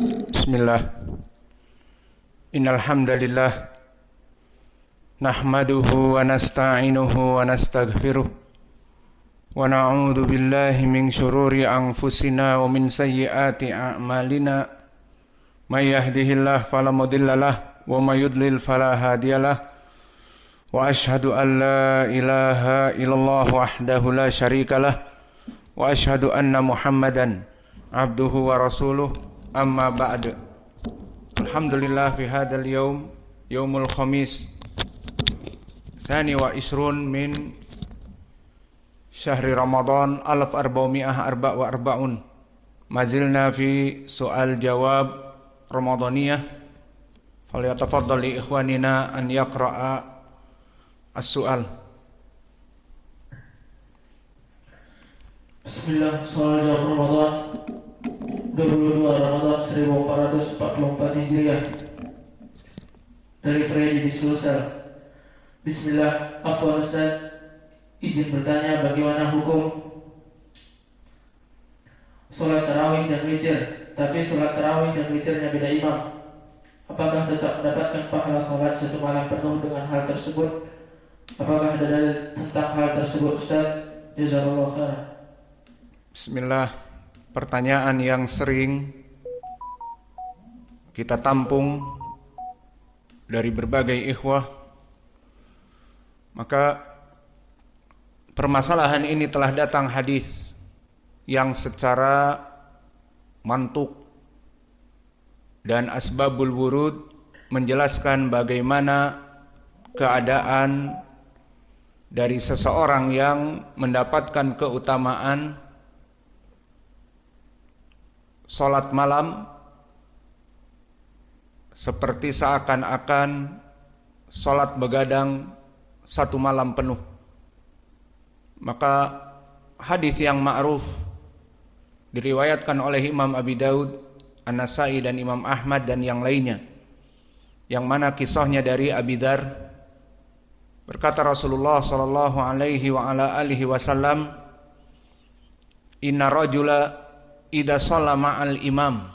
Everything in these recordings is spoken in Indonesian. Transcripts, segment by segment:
Bismillah. Innal hamdalillah nahmaduhu wa nasta'inuhu wa nastaghfiruh wa na'udzu billahi min syururi anfusina wa min sayyiati a'malina. May yahdihillahu fala mudhillalah wa may yudlil fala hadiyalah. Wa asyhadu an la ilaha illallah wahdahu la syarikalah wa asyhadu anna Muhammadan abduhu wa rasuluh. Amma ba'd. Alhamdulillah fi hadzal yaum yaumul khamis tsani wa isrun min syahri Ramadan 1444. Mazilna fi soal jawab Ramadaniyah. Falyatafaddal li ikhwanina an yaqra'a as-su'al. Bismillah, soal jawab Ramadan 22 Ramadan 1444 Hijriah dari Freddy di Sulsel. Bismillah, afwan Ustaz, izin bertanya bagaimana hukum sholat tarawih dan witir, tapi sholat tarawih dan witirnya beda imam. Apakah tetap mendapatkan pahala sholat satu malam penuh dengan hal tersebut? Apakah ada dalil tentang hal tersebut Ustaz? Jazakallahu khairan. Bismillah. Pertanyaan yang sering kita tampung dari berbagai ikhwah. Maka permasalahan ini telah datang hadis yang secara mantuk dan asbabul wurud menjelaskan bagaimana keadaan dari seseorang yang mendapatkan keutamaan sholat malam seperti seakan-akan sholat begadang satu malam penuh. Maka hadis yang ma'ruf diriwayatkan oleh Imam Abi Daud, An-Nasai dan Imam Ahmad dan yang lainnya, yang mana kisahnya dari Abi Dzar. Berkata Rasulullah sallallahu alaihi wa ala alihi wasallam, "Inna rajula idza shalla ma'al imam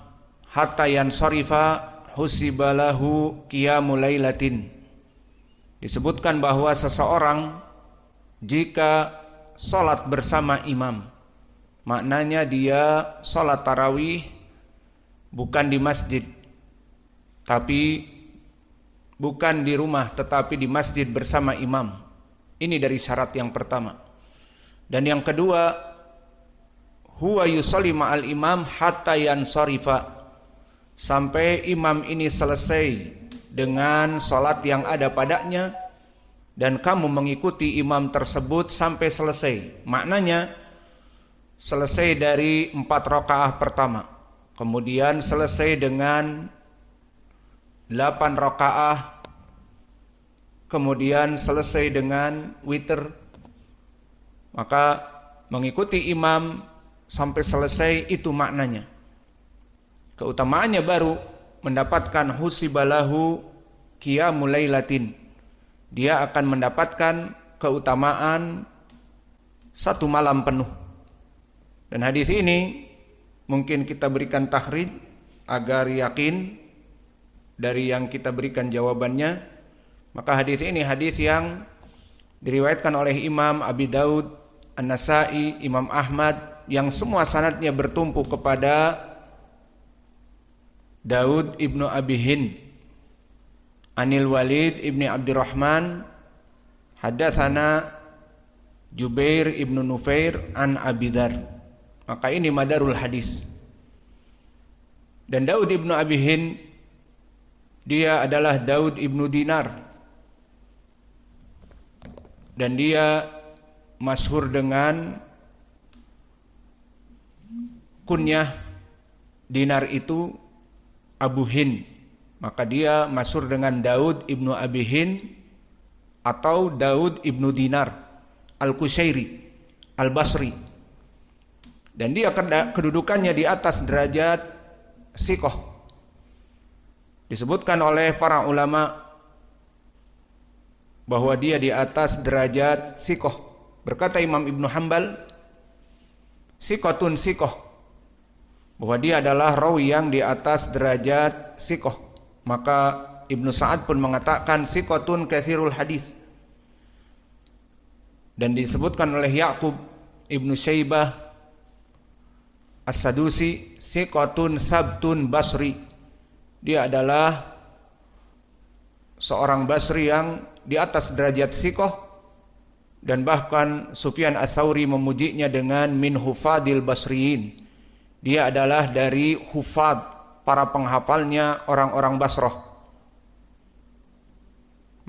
hatta yansarifa husibalahu qiyamul lailatin." Disebutkan bahwa seseorang jika salat bersama imam, maknanya dia salat tarawih bukan di masjid, tapi bukan di rumah, tetapi di masjid bersama imam. Ini dari syarat yang pertama. Dan yang kedua, huwa yusalli ma'al imam hatta yansarifa, sampai imam ini selesai dengan salat yang ada padanya dan kamu mengikuti imam tersebut sampai selesai. Maknanya selesai dari 4 rakaah pertama, kemudian selesai dengan 8 rakaah, kemudian selesai dengan witir. Maka mengikuti imam sampai selesai, itu maknanya. Keutamaannya baru mendapatkan husibalahu qiyamul lailatin. Dia akan mendapatkan keutamaan satu malam penuh. Dan hadis ini mungkin kita berikan takhrij agar yakin dari yang kita berikan jawabannya. Maka hadis ini hadis yang diriwayatkan oleh Imam Abi Daud, An-Nasai, Imam Ahmad, yang semua sanadnya bertumpu kepada Daud ibnu Abi Hind Anil Walid ibni Abdurrahman hadatsana Jubair ibnu Nufair an Abi Dzar. Maka ini madarul hadis. Dan Daud ibnu Abi Hind, dia adalah Daud ibnu Dinar, dan dia masyhur dengan kunyah Dinar itu Abu Hind. Maka dia masyhur dengan Daud ibnu Abi Hind atau Daud ibnu Dinar Al-Qushairi Al-Basri. Dan dia kedudukannya di atas derajat thiqah. Disebutkan oleh para ulama bahwa dia di atas derajat thiqah. Berkata Imam Ibnu Hanbal, thiqatun thiqah, bahwa dia adalah rawi yang di atas derajat siqah. Maka Ibnu Sa'ad pun mengatakan siqatun katsirul hadis. Dan disebutkan oleh Ya'qub Ibnu Syaibah As-Sadusi siqatun sabtun basri. Dia adalah seorang basri yang di atas derajat siqah, dan bahkan Sufyan Ats-Tsauri memujinya dengan min hufadil basriyin. Dia adalah dari hufad, para penghafalnya orang-orang Basrah.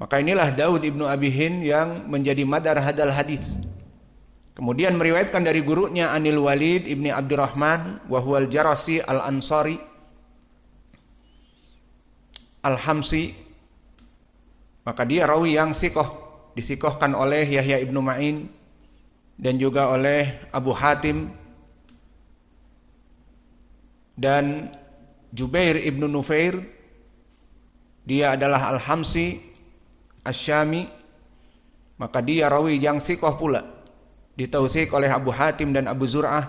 Maka inilah Daud ibnu Abi Hind yang menjadi madar hadal hadis. Kemudian meriwayatkan dari gurunya Anil Walid ibni Abdurrahman wa huwal Jarasi al-Ansari al-Hamsi. Maka dia rawi yang siqah, disikohkan oleh Yahya ibnu Ma'in dan juga oleh Abu Hatim dan Jubair ibnu Nufair. Dia adalah Al-Hamsi Asy-Syami, maka dia rawi yang siqah pula, ditautsik oleh Abu Hatim dan Abu Zur'ah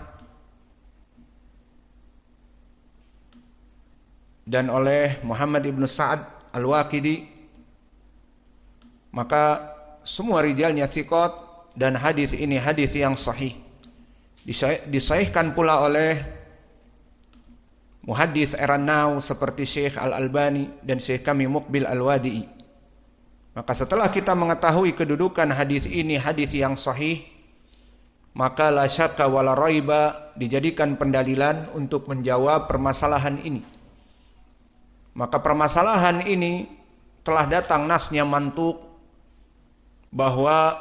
dan oleh Muhammad ibnu Sa'ad Al-Waqidi. Maka semua rijalnya thiqat, dan hadis ini hadis yang sahih. Disahihkan pula oleh muhaddits eran now seperti Syekh Al-Albani dan Syekh kami Muqbil Al-Wadi'i. Maka setelah kita mengetahui kedudukan hadis ini hadis yang sahih, maka la syakka wala raiba dijadikan pendalilan untuk menjawab permasalahan ini. Maka permasalahan ini telah datang nasnya mantuk bahwa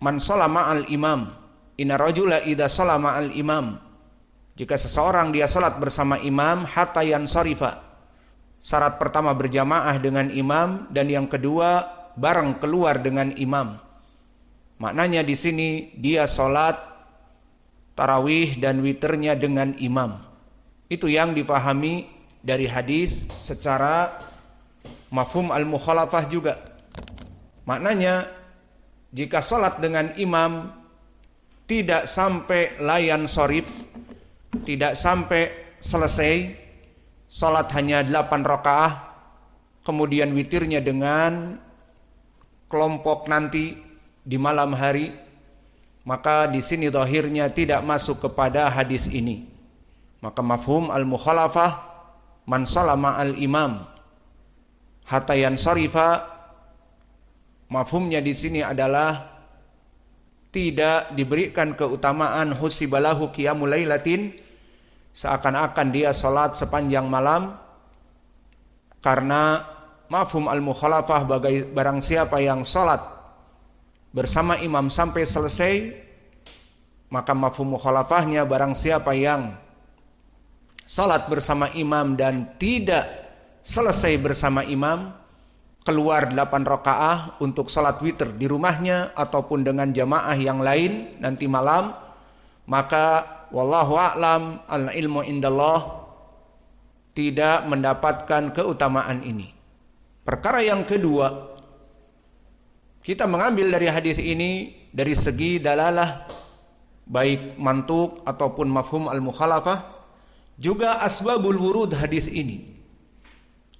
man shalla ma'al imam inna rajula idza shalla ma'al imam, jika seseorang dia salat bersama imam hatta yansarifa, syarat pertama berjamaah dengan imam, dan yang kedua bareng keluar dengan imam. Maknanya di sini dia salat tarawih dan witirnya dengan imam. Itu yang dipahami dari hadis secara mafhum al-mukhalafah juga. Maknanya jika salat dengan imam tidak sampai layan sorif, tidak sampai selesai, salat hanya 8 rakaah, kemudian witirnya dengan kelompok nanti di malam hari, maka di sini zahirnya tidak masuk kepada hadis ini. Maka mafhum al-mukhalafah man shalla ma'al imam hatta yansarifa, mafhumnya di sini adalah tidak diberikan keutamaan husibalahu qiyamul lailatin, seakan-akan dia salat sepanjang malam, karena mafhum al-mukhalafah barang siapa yang salat bersama imam sampai selesai, maka mafhum mukhalafahnya barang siapa yang salat bersama imam dan tidak selesai bersama imam, keluar 8 rakaah untuk salat witir di rumahnya ataupun dengan jamaah yang lain nanti malam, maka wallahu a'lam, al-ilmu indallah, tidak mendapatkan keutamaan ini. Perkara yang kedua, kita mengambil dari hadis ini dari segi dalalah baik mantuk ataupun mafhum al-mukhalafah, juga asbabul wurud hadis ini.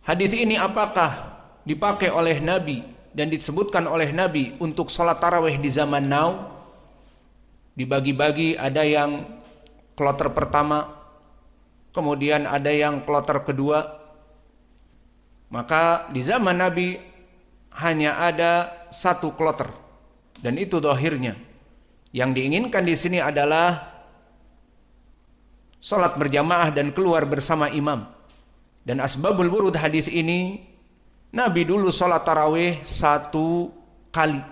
Hadis ini apakah dipakai oleh Nabi dan disebutkan oleh Nabi untuk salat tarawih di zaman now? Dibagi-bagi, ada yang kloter pertama, kemudian ada yang kloter kedua. Maka di zaman Nabi hanya ada 1 kloter, dan itu zahirnya. Yang diinginkan di sini adalah salat berjamaah dan keluar bersama imam. Dan asbabul wurud hadis ini, Nabi dulu sholat tarawih 1 kali,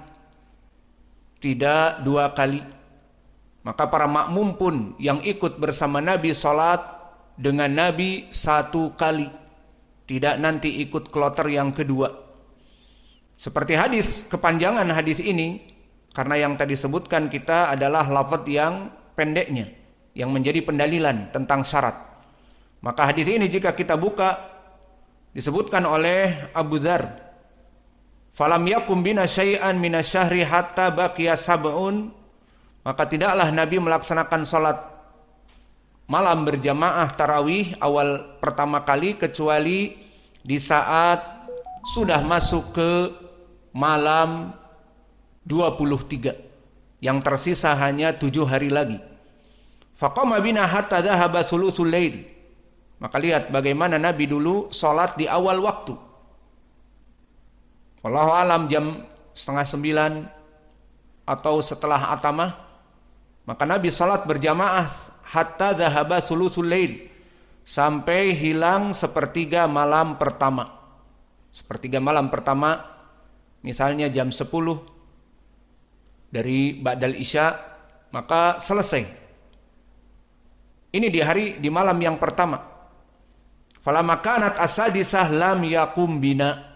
tidak 2 kali. Maka para makmum pun yang ikut bersama Nabi sholat dengan Nabi 1 kali, tidak nanti ikut kloter yang kedua. Seperti hadis, kepanjangan hadis ini, karena yang tadi sebutkan kita adalah lafaz yang pendeknya, yang menjadi pendalilan tentang syarat. Maka hadis ini jika kita buka, disebutkan oleh Abu Dzar, falam yakum bina syai'an minasyahri hatta baqiya sab'un, maka tidaklah Nabi melaksanakan salat malam berjamaah tarawih awal pertama kali kecuali di saat sudah masuk ke malam 23 yang tersisa hanya 7 hari lagi. Faqama bina hatta dhahaba thuluthul lail. Maka lihat bagaimana Nabi dulu salat di awal waktu. Wallahu alam jam 8:30 atau setelah atamah, maka Nabi salat berjamaah hatta dhahaba thuluthul lail, sampai hilang sepertiga malam pertama. Sepertiga malam pertama misalnya jam 10 dari ba'dal isya, maka selesai. Ini di malam yang pertama. Falamma kanat asadisah lam yakum bina.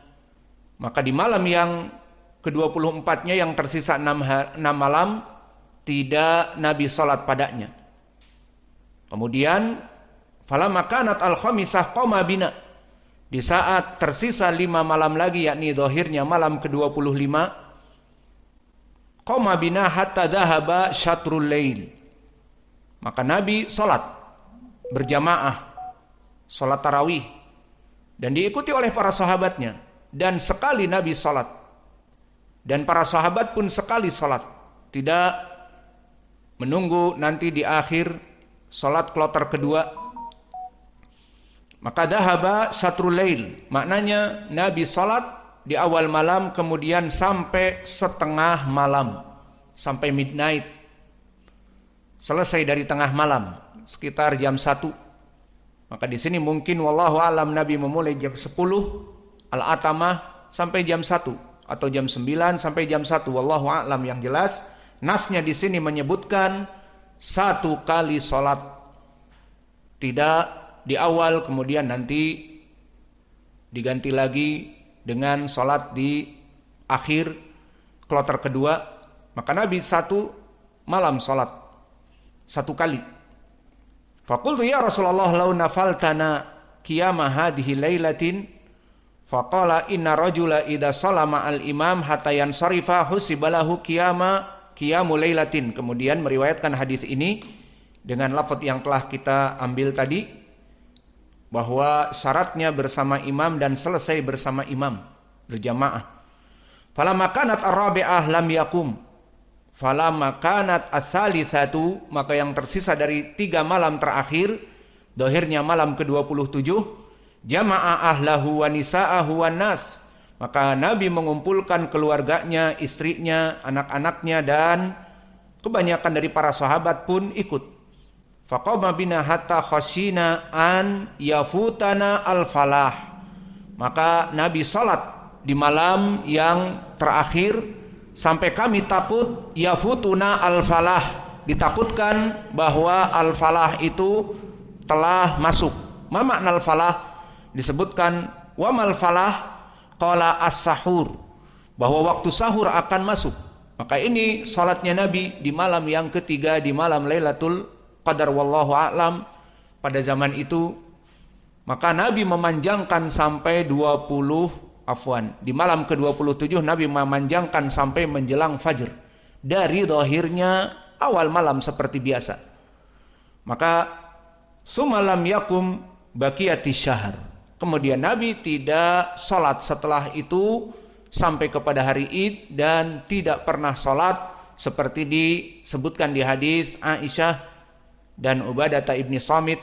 Maka di malam yang ke-24-nya yang tersisa 6 malam tidak Nabi salat padanya. Kemudian falamma kanat al-khamisah qama bina. Di saat tersisa 5 malam lagi, yakni zahirnya malam ke-25, qama bina hatta dhahaba syatrul lail. Maka Nabi salat berjamaah, salat tarawih, dan diikuti oleh para sahabatnya. Dan sekali Nabi salat, dan para sahabat pun sekali salat, tidak menunggu nanti di akhir salat kloter kedua. Maka dhahaba syatrul lail, maknanya Nabi salat di awal malam, kemudian sampai setengah malam, sampai midnight, selesai dari tengah malam sekitar jam 1. Maka di sini mungkin wallahu alam Nabi memulai jam 10 al-atamah sampai jam 1 atau jam 9 sampai jam 1, wallahu alam. Yang jelas nasnya di sini menyebutkan 1 kali salat, tidak di awal kemudian nanti diganti lagi dengan salat di akhir kloter kedua. Maka Nabi 1 malam salat 1 kali. Faqultu ya Rasulullah law nafaltana qiyama hadhihi lailatin, faqala inna rajula idza salama al imam hatta yansarifa husibalahu qiyamu lailatin. Kemudian meriwayatkan hadis ini dengan lafaz yang telah kita ambil tadi, bahwa syaratnya bersama imam dan selesai bersama imam berjamaah. Falamma kanat ar-rabi'ah lam yakum, falamma kanat ats-tsalitsatu, maka yang tersisa dari 3 malam terakhir, dohirnya malam ke-27, jama'a ahlahu wa nisa'ahu wan nas, maka Nabi mengumpulkan keluarganya, istrinya, anak-anaknya, dan kebanyakan dari para sahabat pun ikut. Faqama bina hatta khashina an yafutana al-falah, maka Nabi salat di malam yang terakhir sampai kami takut yafutuna al-falah, ditakutkan bahwa al-falah itu telah masuk. Ma makna al-falah? Disebutkan wa mal falah qala as-sahur, bahwa waktu sahur akan masuk. Maka ini salatnya Nabi di malam yang ketiga, di malam Lailatul Qadar wallahu a'lam pada zaman itu. Maka Nabi memanjangkan sampai di malam ke-27 Nabi memanjangkan sampai menjelang fajr, dari zahirnya awal malam seperti biasa. Maka sumalam yakum baqiyati syahr, kemudian Nabi tidak salat setelah itu sampai kepada hari Id, dan tidak pernah salat seperti disebutkan di hadis Aisyah dan Ubadah ibni Samit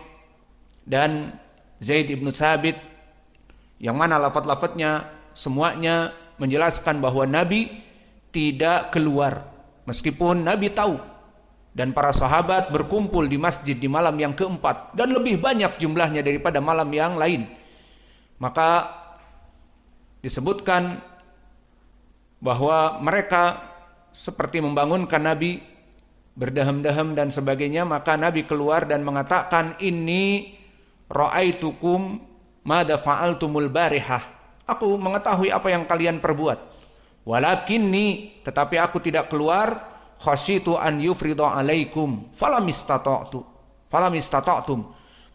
dan Zaid ibn Thabit, yang mana lafaz-lafaznya semuanya menjelaskan bahwa Nabi tidak keluar, meskipun Nabi tahu dan para sahabat berkumpul di masjid di malam yang keempat, dan lebih banyak jumlahnya daripada malam yang lain. Maka disebutkan bahwa mereka seperti membangunkan Nabi, berdaham-daham dan sebagainya. Maka Nabi keluar dan mengatakan, inni ra'aitukum mada fa'altumul barihah, aku mengetahui apa yang kalian perbuat. Walakinni, tetapi aku tidak keluar, khasyitu an yufridu alaikum falam istata'tum,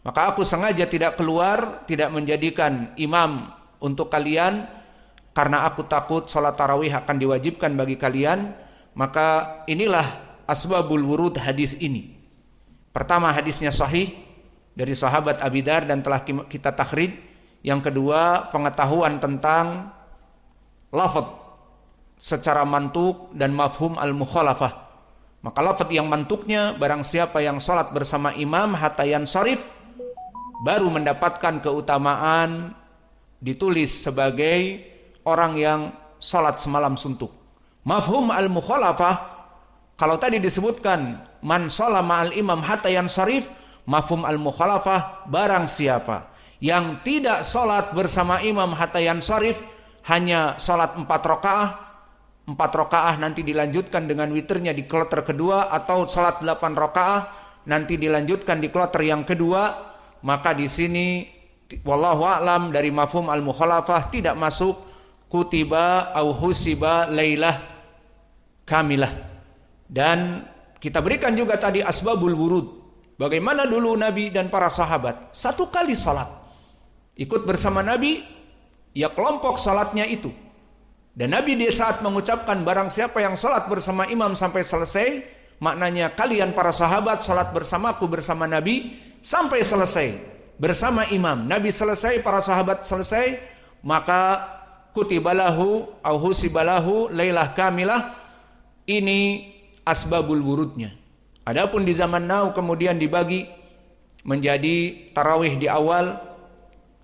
maka aku sengaja tidak keluar, tidak menjadikan imam untuk kalian, karena aku takut salat tarawih akan diwajibkan bagi kalian. Maka inilah asbabul wurud hadis ini. Pertama, hadisnya sahih dari sahabat Abi Dar dan telah kita takhrij. Yang kedua, pengetahuan tentang lafadz secara mantuk dan mafhum al-mukhalafah. Maka lafadz yang mantuknya, barang siapa yang salat bersama imam hatta yansharif, baru mendapatkan keutamaan ditulis sebagai orang yang salat semalam suntuk. Mafhum al-mukhalafah, kalau tadi disebutkan man shalla ma'al imam hatta yansharif, mafhum al-mukhalafah, barang siapa yang tidak salat bersama imam hatta yansharif, hanya salat 4 rakaah, 4 rakaah nanti dilanjutkan dengan witirnya di kloter kedua, atau salat 8 rakaah nanti dilanjutkan di kloter yang kedua, maka di sini wallahu a'lam dari mafhum al-mukhalafah tidak masuk kutiba au husiba lailah kamilah. Dan kita berikan juga tadi asbabul wurud. Bagaimana dulu Nabi dan para sahabat 1 kali salat ikut bersama Nabi, ya kelompok salatnya itu. Dan Nabi di saat mengucapkan barang siapa yang salat bersama imam sampai selesai, maknanya kalian para sahabat salat bersamaku bersama Nabi sampai selesai bersama imam. Nabi selesai, para sahabat selesai, maka kutibalahu au husibalahu lailah kamilah. Ini asbabul wurudnya. Adapun di zaman now kemudian dibagi menjadi tarawih di awal,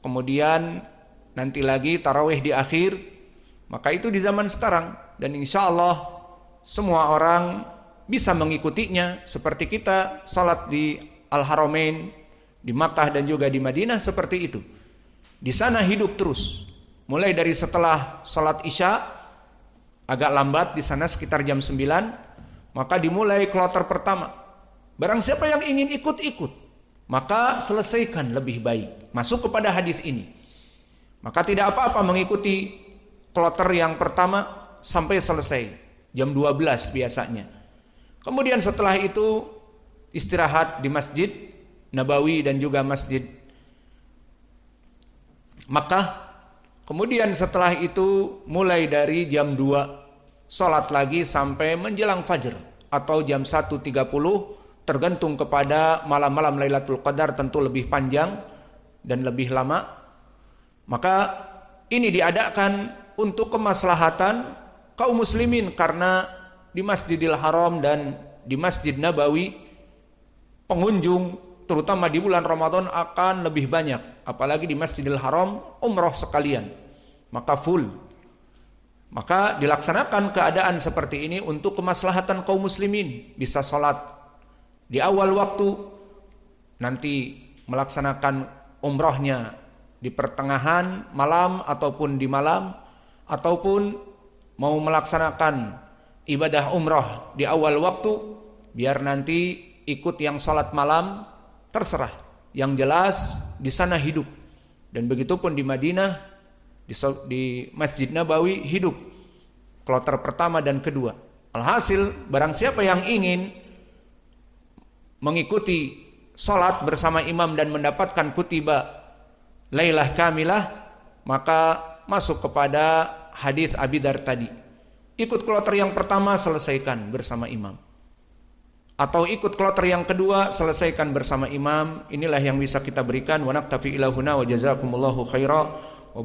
kemudian nanti lagi tarawih di akhir. Maka itu di zaman sekarang, dan insya Allah semua orang bisa mengikutinya. Seperti kita salat di Al-Haramain di Makkah dan juga di Madinah seperti itu. Di sana hidup terus. Mulai dari setelah salat Isya, agak lambat di sana sekitar jam 9, maka dimulai kloter pertama. Barang siapa yang ingin ikut-ikut, maka selesaikan lebih baik. Masuk kepada hadis ini. Maka tidak apa-apa mengikuti kloter yang pertama sampai selesai jam 12 biasanya. Kemudian setelah itu istirahat di Masjid Nabawi dan juga Masjid Makkah. Kemudian setelah itu mulai dari jam 2 salat lagi sampai menjelang fajar atau jam 1.30, tergantung kepada malam-malam Lailatul Qadar, tentu lebih panjang dan lebih lama. Maka ini diadakan untuk kemaslahatan kaum muslimin, karena di Masjidil Haram dan di Masjid Nabawi pengunjung terutama di bulan Ramadan akan lebih banyak, apalagi di Masjidil Haram umroh sekalian, maka full. Maka dilaksanakan keadaan seperti ini untuk kemaslahatan kaum muslimin, bisa sholat di awal waktu, nanti melaksanakan umrohnya di pertengahan malam ataupun di malam, ataupun mau melaksanakan ibadah umroh di awal waktu, biar nanti ikut yang salat malam, terserah. Yang jelas di sana hidup. Dan begitupun di Madinah, di Masjid Nabawi hidup kloter pertama dan kedua. Alhasil barang siapa yang ingin mengikuti salat bersama imam dan mendapatkan kutiba lailah kamilah, maka masuk kepada hadis Abi Dar tadi. Ikut kloter yang pertama, selesaikan bersama imam. Atau ikut kloter yang kedua, selesaikan bersama imam. Inilah yang bisa kita berikan. Wa naktafi ila huna wa jazakumullahu khaira wa